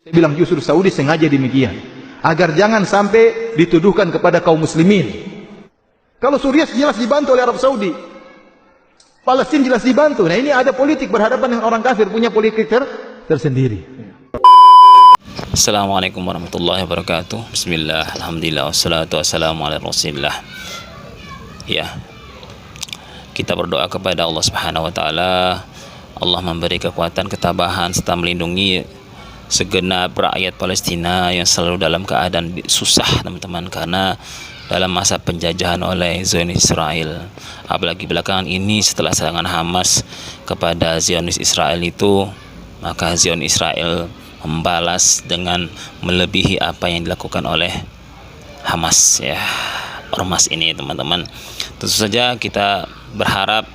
Saya bilang justru Saudi sengaja demikian, agar jangan sampai dituduhkan kepada kaum muslimin. Kalau Suriah jelas dibantu oleh Arab Saudi, Palestina jelas dibantu. Nah ini ada politik berhadapan dengan orang kafir, punya politik tersendiri. Assalamualaikum warahmatullahi wabarakatuh. Bismillah, alhamdulillah, wassalatu wassalamu ala rasulillah. Ya, kita berdoa kepada Allah Subhanahu wa ta'ala. Allah memberi kekuatan, ketabahan, serta melindungi segenap rakyat Palestina yang selalu dalam keadaan susah, teman-teman, karena dalam masa penjajahan oleh Zionis Israel. Apalagi belakangan ini setelah serangan Hamas kepada Zionis Israel itu, maka Zionis Israel membalas dengan melebihi apa yang dilakukan oleh Hamas, ya, ormas ini, teman-teman. Tentu saja kita berharap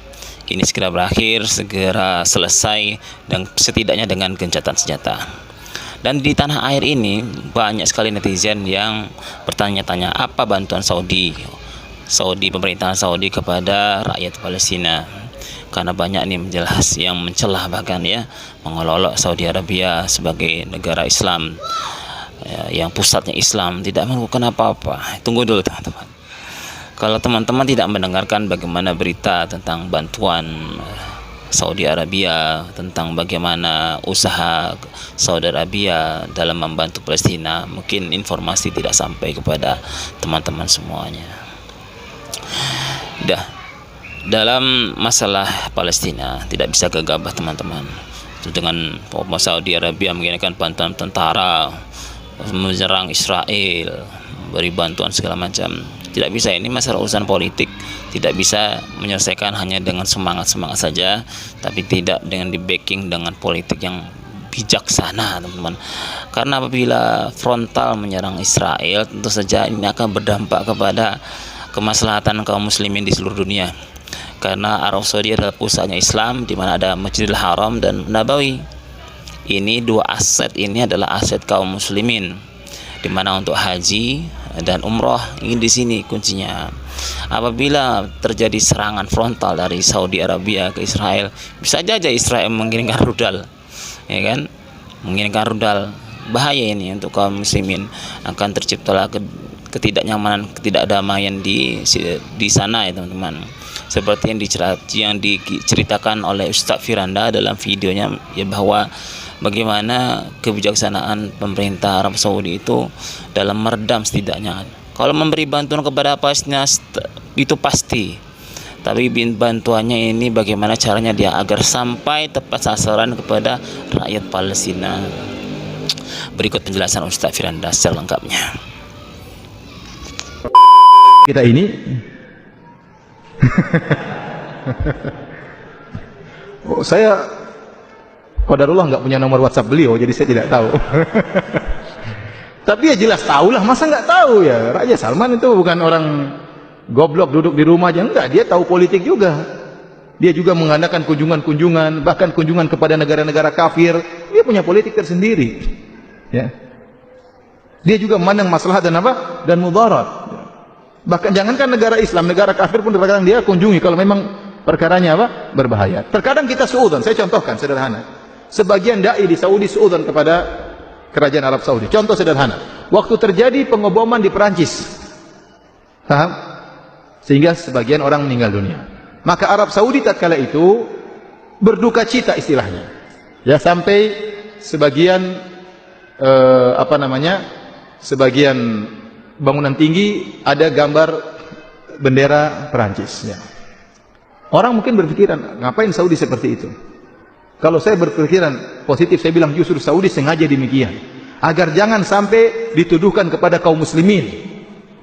ini segera berakhir, segera selesai, dan setidaknya dengan gencatan senjata. Dan di tanah air ini banyak sekali netizen yang bertanya-tanya apa bantuan Saudi, pemerintahan Saudi kepada rakyat Palestina. Karena banyak nih menjelas yang mencelah, bahkan ya mengolok Saudi Arabia sebagai negara Islam, ya, yang pusatnya Islam, tidak melakukan apa-apa. Tunggu dulu, teman-teman. Kalau teman-teman tidak mendengarkan bagaimana berita tentang bantuan Saudi Arabia, tentang bagaimana usaha Saudi Arabia dalam membantu Palestina, mungkin informasi tidak sampai kepada teman-teman semuanya. Dalam masalah Palestina tidak bisa gegabah, teman-teman. Dengan Saudi Arabia mengirimkan bantuan tentara, menyerang Israel, beri bantuan segala macam. Tidak bisa, ini masalah urusan politik. Tidak bisa menyelesaikan hanya dengan semangat-semangat saja, tapi tidak dengan di-backing dengan politik yang bijaksana, teman-teman. Karena apabila frontal menyerang Israel, tentu saja ini akan berdampak kepada kemaslahatan kaum muslimin di seluruh dunia. Karena Arab Saudi adalah pusatnya Islam, di mana ada Masjidil Haram dan Nabawi. Ini dua aset ini adalah aset kaum muslimin, di mana untuk haji dan umroh ini di sini kuncinya. Apabila terjadi serangan frontal dari Saudi Arabia ke Israel, bisa saja Israel mengirimkan rudal, ya kan? Mengirimkan rudal. Bahaya ini untuk kaum muslimin, akan terciptalah ketidaknyamanan, ketidakdamaian di sana, ya teman-teman. Seperti yang diceritakan oleh Ustaz Firanda dalam videonya, ya, bahwa bagaimana kebijaksanaan pemerintah Arab Saudi itu dalam meredam setidaknya. Kalau memberi bantuan kepada Palestina itu pasti, tapi bantuannya ini bagaimana caranya dia agar sampai tepat sasaran kepada rakyat Palestina. Berikut penjelasan Ustaz Firanda secara lengkapnya. Kita ini saya qadarullah nggak punya nomor WhatsApp beliau, jadi saya tidak tahu. Tapi ya jelas tahulah, masa nggak tahu ya? Raja Salman itu bukan orang goblok duduk di rumah aja, enggak, dia tahu politik juga. Dia juga mengadakan kunjungan-kunjungan, bahkan kunjungan kepada negara-negara kafir. Dia punya politik tersendiri, ya. Dia juga memandang maslahat dan apa? Dan mudarat. Bahkan jangankan negara Islam, negara kafir pun terkadang dia kunjungi kalau memang perkaranya apa? Berbahaya. Terkadang kita suudzon, saya contohkan sederhana. Sebagian dai di Saudi suudzon kepada kerajaan Arab Saudi. Contoh sederhana, waktu terjadi pengoboman di Perancis, paham? Sehingga sebagian orang meninggal dunia, maka Arab Saudi tatkala itu berduka cita istilahnya, ya, sampai sebagian sebagian bangunan tinggi ada gambar bendera Perancis, ya. Orang mungkin berpikiran, ngapain Saudi seperti itu? Kalau saya berpikiran positif, saya bilang justru Saudi sengaja demikian, agar jangan sampai dituduhkan kepada kaum muslimin.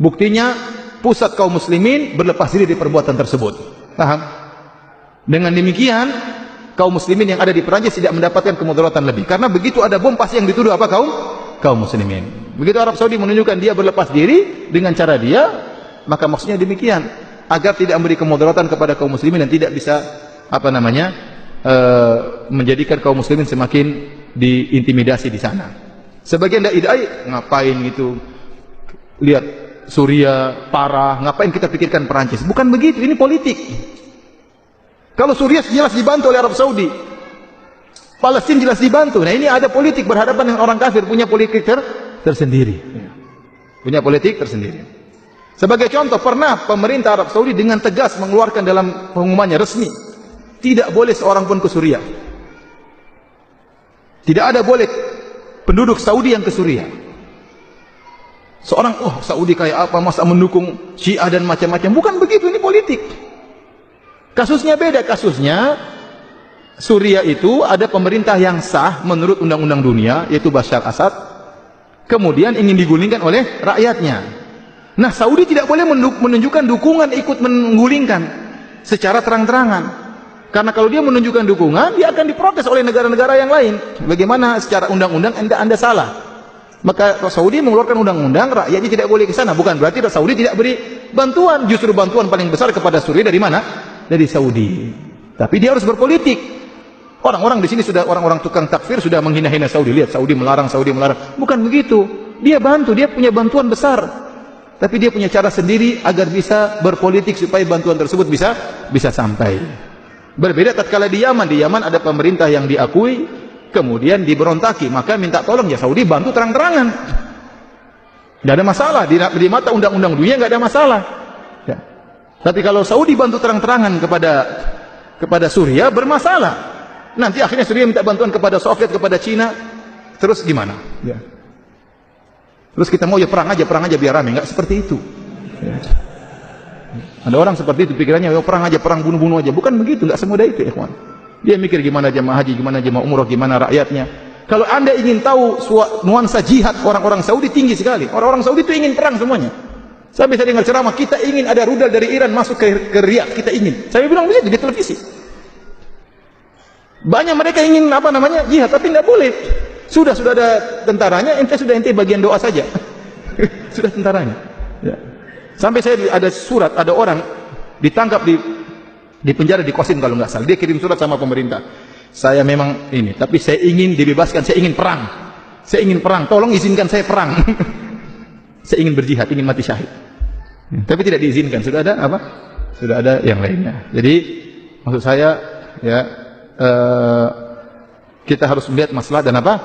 Buktinya pusat kaum muslimin berlepas diri dari perbuatan tersebut, paham? Dengan demikian kaum muslimin yang ada di Perancis tidak mendapatkan kemudaratan lebih, karena begitu ada bom pasti yang dituduh apa? Kaum muslimin. Begitu Arab Saudi menunjukkan dia berlepas diri dengan cara dia, maka maksudnya demikian, agar tidak memberi kemudaratan kepada kaum muslimin dan tidak bisa menjadikan kaum muslimin semakin diintimidasi di sana. Sebagian dai ngapain gitu, lihat Suriah parah, ngapain kita pikirkan Perancis? Bukan begitu, ini politik. Kalau Suriah jelas dibantu oleh Arab Saudi, Palestina jelas dibantu. Nah, ini ada politik berhadapan dengan orang kafir, punya politik tersendiri. Punya politik tersendiri. Sebagai contoh, pernah pemerintah Arab Saudi dengan tegas mengeluarkan dalam pengumumannya resmi, tidak boleh seorang pun ke Suriah. Tidak ada boleh penduduk Saudi yang ke Suriah. Seorang, Saudi kayak apa, masa mendukung Syiah dan macam-macam. Bukan begitu, ini politik. Kasusnya beda, kasusnya Suriah itu ada pemerintah yang sah menurut undang-undang dunia, yaitu Bashar Assad, kemudian ingin digulingkan oleh rakyatnya. Nah, Saudi tidak boleh menunjukkan dukungan ikut menggulingkan secara terang-terangan. Karena kalau dia menunjukkan dukungan, dia akan diprotes oleh negara-negara yang lain. Bagaimana secara undang-undang Anda salah? Maka Saudi mengeluarkan undang-undang, rakyatnya tidak boleh ke sana. Bukan berarti Saudi tidak beri bantuan. Justru bantuan paling besar kepada Suriah dari mana? Dari Saudi. Tapi dia harus berpolitik. Orang-orang di sini sudah, orang-orang tukang takfir sudah menghina-hina Saudi. Lihat, Saudi melarang, Saudi melarang. Bukan begitu. Dia bantu, dia punya bantuan besar. Tapi dia punya cara sendiri agar bisa berpolitik supaya bantuan tersebut bisa sampai. Berbeda tatkala di Yaman. Di Yaman ada pemerintah yang diakui, kemudian diberontaki, maka minta tolong, ya Saudi bantu terang-terangan. Tidak ada masalah. Di mata undang-undang dunia nggak ada masalah. Ya. Tapi kalau Saudi bantu terang-terangan kepada Suriah, bermasalah. Nanti akhirnya Suriah minta bantuan kepada Soviet, kepada Cina, terus gimana? Ya. Terus kita mau perang aja biar rame. Nggak seperti itu. Ya. Ada orang seperti itu, pikirannya perang aja, perang bunuh-bunuh aja. Bukan begitu, nggak semudah itu, ya kawan. Dia mikir gimana jamaah haji, gimana jamaah umroh, gimana rakyatnya. Kalau Anda ingin tahu nuansa jihad orang-orang Saudi tinggi sekali. Orang-orang Saudi itu ingin perang semuanya. Sampai saya dengar ceramah, kita ingin ada rudal dari Iran masuk ke Riyadh, kita ingin. Saya bilang begitu di televisi. Banyak mereka ingin jihad, tapi tidak boleh. Sudah ada tentaranya, ente bagian doa saja. Sudah tentaranya. Ya. Sampai saya ada surat, ada orang ditangkap di penjara di Qasim kalau nggak salah. Dia kirim surat sama pemerintah. Saya memang ini, tapi saya ingin dibebaskan, saya ingin perang. Saya ingin perang, tolong izinkan saya perang. Saya ingin berjihad, ingin mati syahid. Tapi tidak diizinkan. Sudah ada apa? Sudah ada yang lainnya. Jadi maksud saya, ya, kita harus melihat masalah dan apa?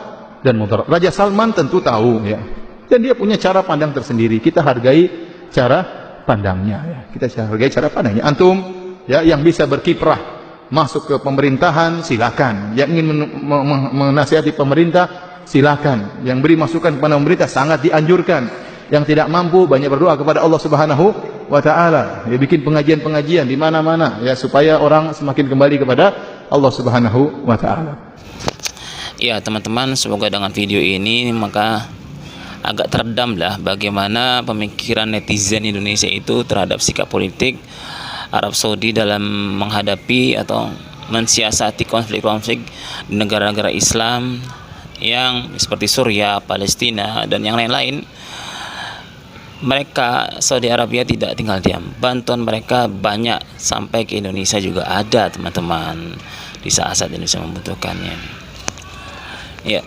Dan mudarat. Raja Salman tentu tahu, ya. Dan dia punya cara pandang tersendiri. Kita hargai cara pandangnya, ya. Kita hargai cara pandangnya. Antum, ya, yang bisa berkiprah masuk ke pemerintahan, silakan. Yang ingin menasihati pemerintah, silakan. Yang beri masukan kepada pemerintah sangat dianjurkan. Yang tidak mampu, banyak berdoa kepada Allah Subhanahu wa Ta'ala. Ya, bikin pengajian-pengajian di mana-mana, ya, supaya orang semakin kembali kepada Allah Subhanahu wa Ta'ala. Ya, teman-teman, semoga dengan video ini maka agak teredamlah bagaimana pemikiran netizen Indonesia itu terhadap sikap politik Arab Saudi dalam menghadapi atau mensiasati konflik-konflik di negara-negara Islam yang seperti Suriah, Palestina, dan yang lain-lain. Mereka, Saudi Arabia, tidak tinggal diam. Bantuan mereka banyak, sampai ke Indonesia juga ada, teman-teman, di saat-saat Indonesia membutuhkannya. Ya,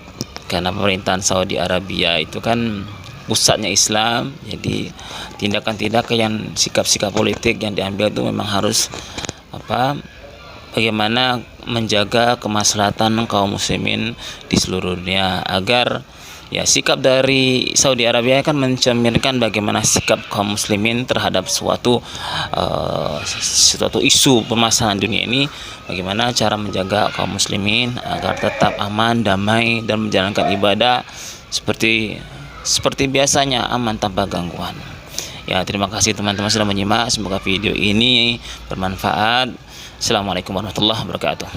karena pemerintahan Saudi Arabia itu kan pusatnya Islam, jadi tindakan-tindakan yang sikap-sikap politik yang diambil itu memang harus bagaimana menjaga kemaslahatan kaum muslimin di seluruh dunia, agar ya sikap dari Saudi Arabia akan mencerminkan bagaimana sikap kaum muslimin terhadap suatu isu permasalahan dunia ini, bagaimana cara menjaga kaum muslimin agar tetap aman, damai, dan menjalankan ibadah seperti biasanya, aman tanpa gangguan. Ya, terima kasih teman-teman sudah menyimak. Semoga video ini bermanfaat. Assalamualaikum warahmatullahi wabarakatuh.